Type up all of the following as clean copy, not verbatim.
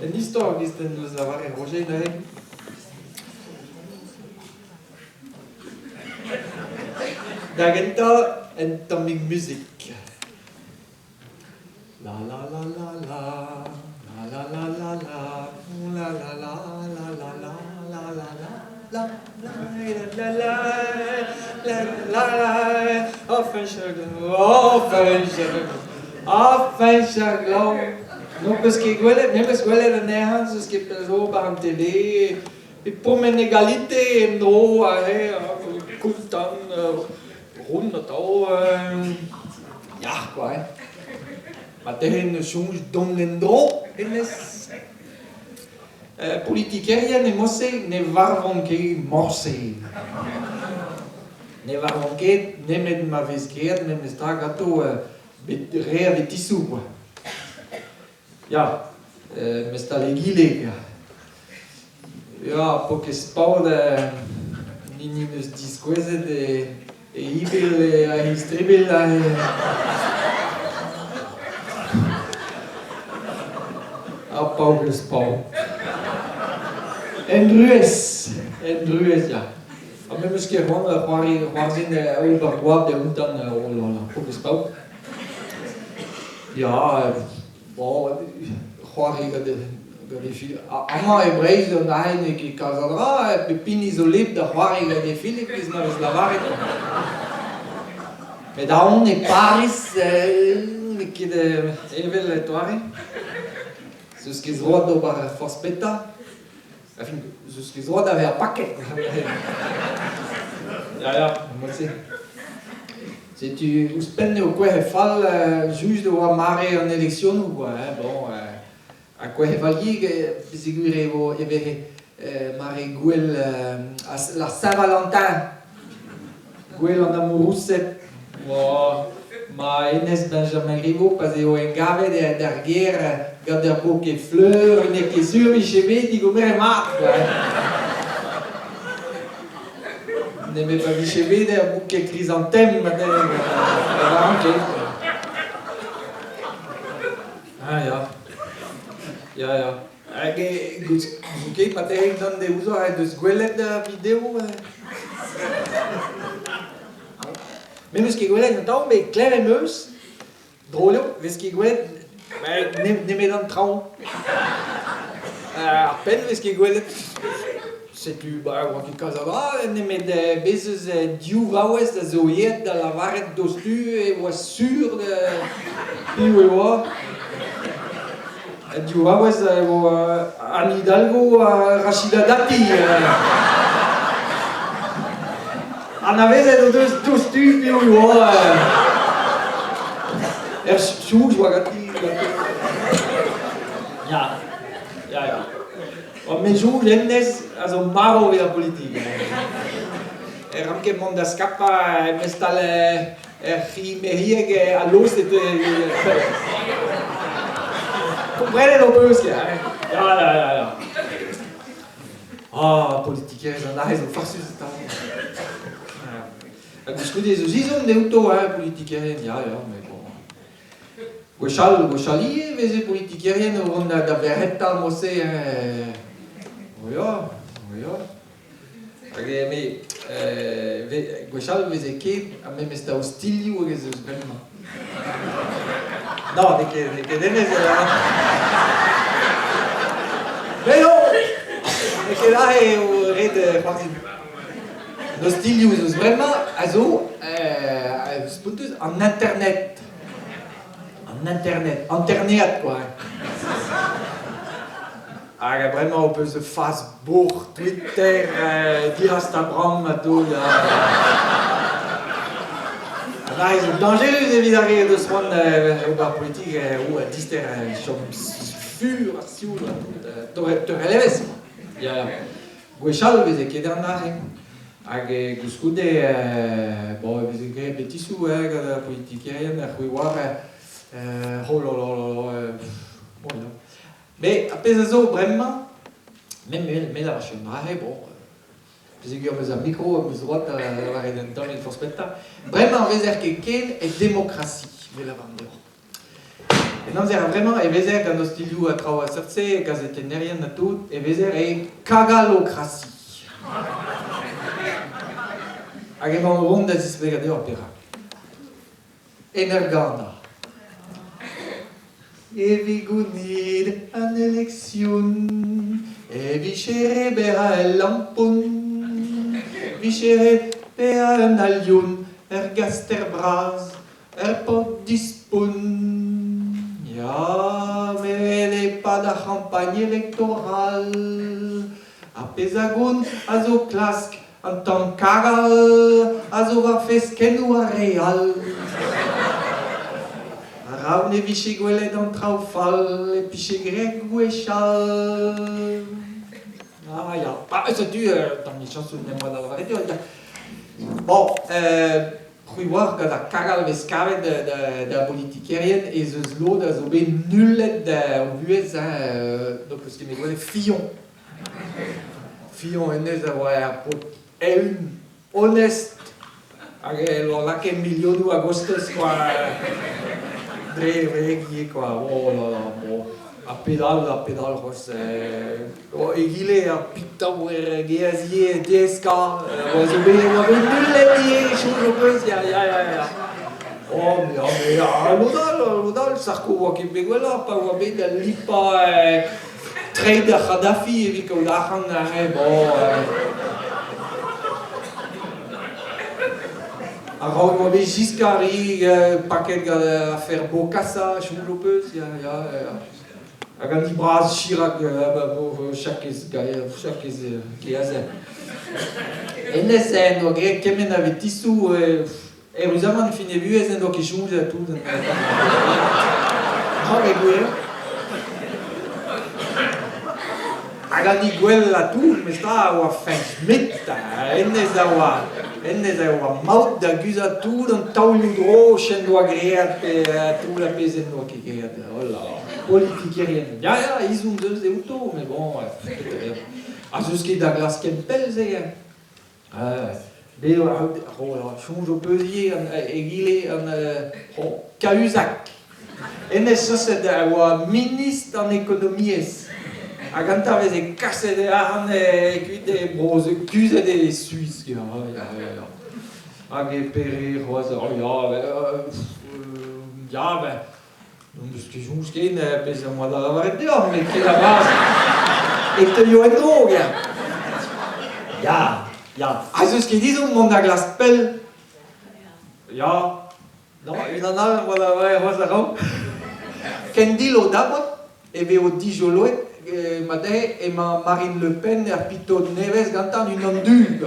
une histoire qui est nous avoir Roger là. D'agenta en tombing musique. La la la la la la la la la la la la la la la la la la enfin chagrin. Non, parce que même parce que elle est née, c'est ce qui est zo par télé. Et pour une égalité, non, content, rond, ja, quoi. Maar tegen soms donlendro in is politiekeriën ne mosse ne varvon ke morse. Ne varvon ke ne met ma viskeer ne sta gato reavitisu. Ja, me sta legile. Ja, porque spaude ni nos discoise de ibil a histribil Paulus Paul. En Rues, ja. Maar misschien gewoon waar zijn overgewaaid de hond dan Paulus Paul. Ja, waar ik de allemaal Hebreeuws dan eigenlijk ik kan zeggen Pepini zo liep dat waar ik de Filipis maar is lawaai. Met dan in Paris ik de even het waar. Dus que zoa do bar fospeta. Enfin, dus que zoa da ver paquet. Ja, moet je. Si tu spende o que fal juge de wa mare en élection ou bon a que valie figure vo eve mare guel la Saint-Valentin. Guel en amourouse. Ma Ines Benjamin Griveaux passait au engave der guerre, garde un bouquet fleurs, une qui sur les cheveux, dit comme un marque. Ne me pas les cheveux d'un bouquet chrysanthème, ja. Bouquet, peut-être dans des usos de squelettes de vidéo. Même ce qui est dans mais clair et meuse, drôle, mais ce qui est ne met dans le tronc. À peine, mais ce qui est c'est du bar ou quelque chose là, ne met des baises du vawes de zoïet dans la varette d'ostu et was sûr de puis ouais. Du vawes Anne Hidalgo, Rachida Dati. En avait deux stups, Schuhe war ja. Und mit Schuhe lendes, also Maro wieder Politik. Ramke Mondas Kappa, Mestale, hier a los de comprende lo böse, ja. Ah, Politiker, dann da ist so fast ist discuter aussi de auto politiciens, ja, mais bon. Gochali, mais les politiciens on a d'abord tal mossé, ja. Mais Gochal mais que même est hostile ou que c'est vraiment. Non, de que denez. Mais non. De que là est au red parti. Nostilius vraiment also en internet quoi. Ah vraiment on peut se Facebook, Twitter, Instagram tout là. Ah c'est dangereux évidemment de se rendre au bar politique ou à dister som fur sur te releves. Ja. Gochal wir que danach Ag guscude bisogna petisu la politicienne a cui guarda mais après ça vraiment même la machine bon bisogna mettere un micro a droite la redentare il fospetta vraiment réserve quelqu'un et démocratie ve la vendre E non era vraiment, e vezer gant o stilioù a traoù a sertse, gazet enerien a tout, e vezer e kagalokrasi. Hag emañ o vont da zispegat eo pera. Energanda. Evi gounid an eleksyon, evi chere bera el lampon, vi chere bera an alioun, gaster braz, pot dispon. Ya, mais pas da campagne électorale. A pezagoun a zo klask an tamm kagal, a zo va feskennou a real. Raoù ne viche gwelet an traoù fall, e piche grek gwechal. Ah ya, ça tu, dans mes chansons de moi dans la radio. Bon, Ruiwar gant a kagal vez kavet da politikerien e zeus lo da zo bet nullet da vuez, donc eus ket me gwelet Fillon. Fillon enez a oa ar pot eun honest, hag lor lake milionou a gostes, quoi. Dre gie, quoi. Oh là là, bon. A pedal, roz. Egile a pitaou geazie DSK. Oa zo bet nullet ie, chou jo peus, ya. Oh, mais lodal, sarko oa ket begwela, pa oa bet da lipa trade a Khadafi evit kaout ac'han, bon. A raout oa bet Giscari, paket gant a fer Bokassa, chou jo peus, ya. Hag an di braz Chirac, chakez geazen. Enez en, oa grek kemen avet tissou, ruzaman fin e vuez en doa ket chonge a tout. Hag e gwer. Hag an di gwell a tout, mes ta oa fin smit, enez a oa maout da guz a tout, an taoulioù dro, chen doa great, pe tout la pezen doa ket great. Oh là là. Politikerien. Ya, ils ont deus e outo, mais bon, a zeus ket da glas kempel zegen. Be chonj o peuzier egile an Cahuzac. Enez seuset oa minist an ekonomiez. Hag anta vez e kaset e arn kuit e broz e kuzet e Suisse. Hag e pere roaz, ya, ben, non deus ket jonj ken, bez an oa da lavaret deoc'h, met ket a baz e teio en drog. Ya. A zeus ket dizon mont da glas pell. Ya. Non, un an al oa da lavaret roaz a raoù. Ken dil o dabot, e veo dijoloet, Madè e Marine Le Pen ar pito nevez gantan un an du.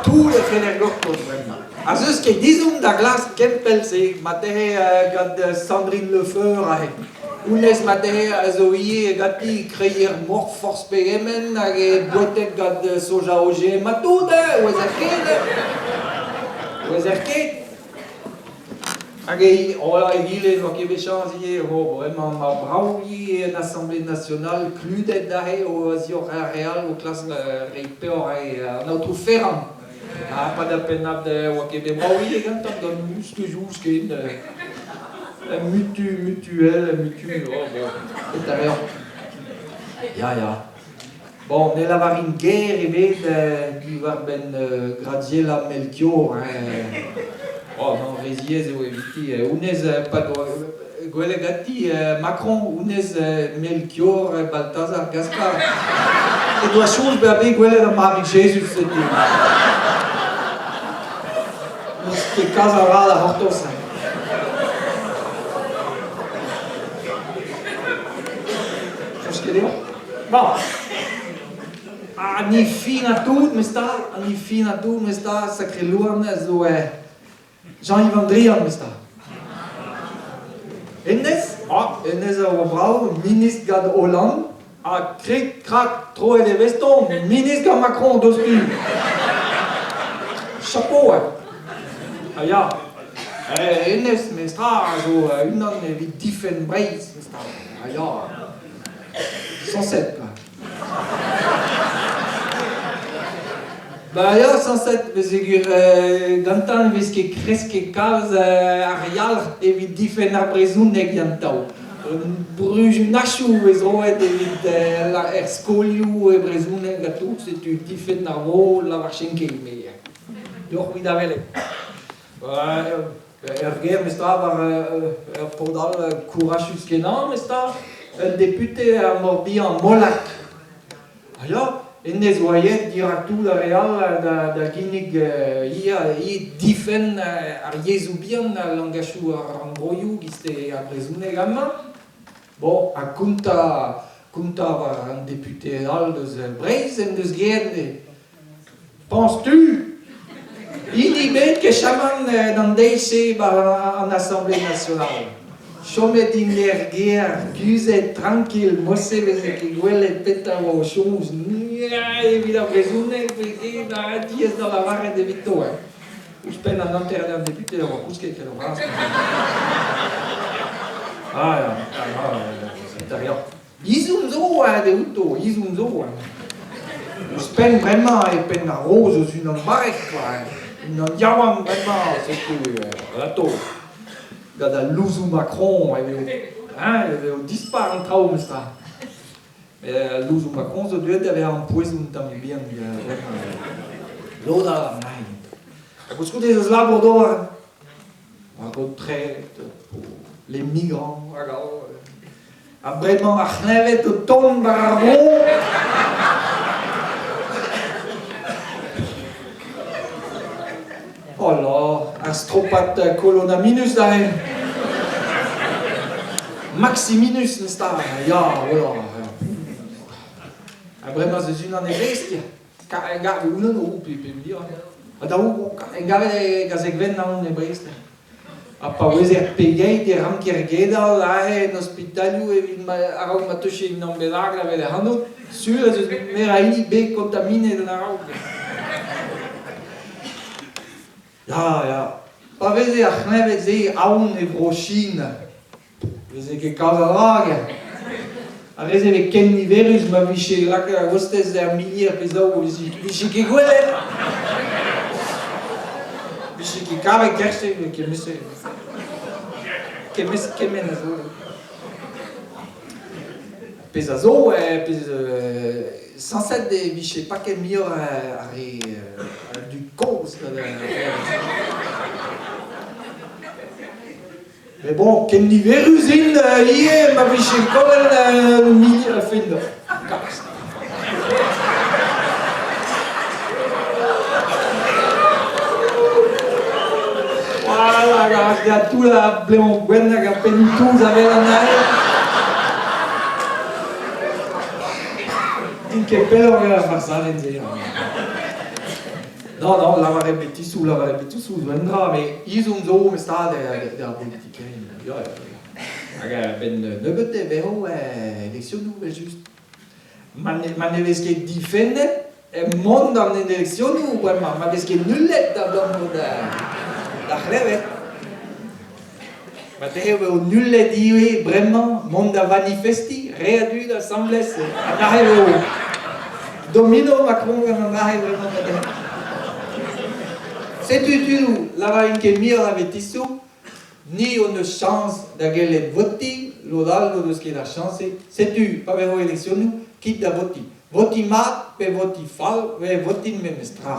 Tout le fenergokon, vraiment. A zeus ket dizon da glas kempel se Madè gant Sandrine Lefeur a he. Ounez Madè a zo ie gati kreier mor force pegemen hag e boetek gant soja OGM a tout, oez er ket. Hag egile oa ket bechans ie, vraiment ma brao ie en Assemblée Nationale kludet da he o zioc'h a real o klas reit peor an auto ferran. Pa da penab oa ket be brao ie gantan gant muskejous ken mutuel, oh bon, et a reor. Ya. Bon, ne lavarin ger ebet diwar ben Graziella Melchior, oh non, reziez eo eviti, ounez gwele gati Macron, ounez Melchior, Balthazar, Gaspar. E doa chonj be gwele da Marie Jesus se di. N'eus ket kaz a ral a hortos. Chos ket eo? Bon. Ni fin a tout, mes ta, sacré louarn zo Jean-Yves Andrian, mes ta. Enez a oa brao, minist gant Hollande, a krik, krak, tro e veston, minist gant Macron, dos tu. Chapeau, ya. Enez, mes ta, zo unan evit difen breiz, mes ta. Ya. 107, quoi. Bah ja, sanset, gantan viske kreske kaz arial evit difen abrezuneg jantau. Bruj nachu ezo evit la skolju e brezuneg gatu, setu difen arvo la varchenke me. Doch wie da welle. Erger mesta var podal courageux kenan mesta député à Morbi en Molac. Ja, en des voyet directu la real da ginig i difen ar yezubian langashu arambroyu giste a brezune gamma. Bon, a kunta var un député al deus Breiz en deus gerde. Penses-tu inhibé que chaman dans DC en Assemblée nationale. Chomet in der guerre, guzet tranquille, mosse veze que guelet peta o chose. E vida brezune, que da dies dans la varre de Vito. Je peine en enterre d'un député, on va pousser que le bras. Ah, c'est rien. Izunzo de Uto, Izunzo. Je peine vraiment et peine à rose, je suis dans le barrec, quoi. Non, diamant, vraiment, c'est que rato. Da Luzu Macron, il y avait au dispar en traum, ça. Luzu Macron, ça doit être un poison dans le bien. L'eau dans la main. Parce que des labradors, on retraite pour les migrants, vraiment, à Knevet, au ton baron. Oh là, astropath colonna minus dahin. Maximinus nesta, ja, voilà. Vraiment, c'est une année bestia. Car gave uno no per dire. Da u gave gazegven na un bestia. A pauze peguei de ramkergeda lá no hospital e vin arau matuche in un belagra vele hanu sur meraini be contamine de la rauque. Ja. Pa vezi a Knevet zei aun e brochine. Vezi che causa lage. A vezi ve ken niverus ma viche la que hostess de milier pesau viche che guele. Viche che cave kerste che misse. Che menazo. Pesazo sans cette de viche pas que mieux du cause. Mais bon, quel niveau usine hier, ma vie chez Colin milieu fin de. Voilà, il y a tout la bléon gwen, il y a peine tout, avec la naille. Din che bello che la farsare in zero. No, lavare su, vendrà, ma io sono so come sta della politica. Ben nøbbete vero elezioni giusto. Ma ne vedi che difende il mondo in elezioni, ma vedi che nulla da Knevet. Ma te avevo nulla di vraiment mondo manifesti, readu l'assemblée, andare domino Macron non arrive vraiment. C'est tout, là in che mio avetisu, ni une chance d'aller voter, l'odal de ce qui est la chance, c'est tu, pas vero élection, qui da voti. Voti mat, pe voti fal, ve voti memestra.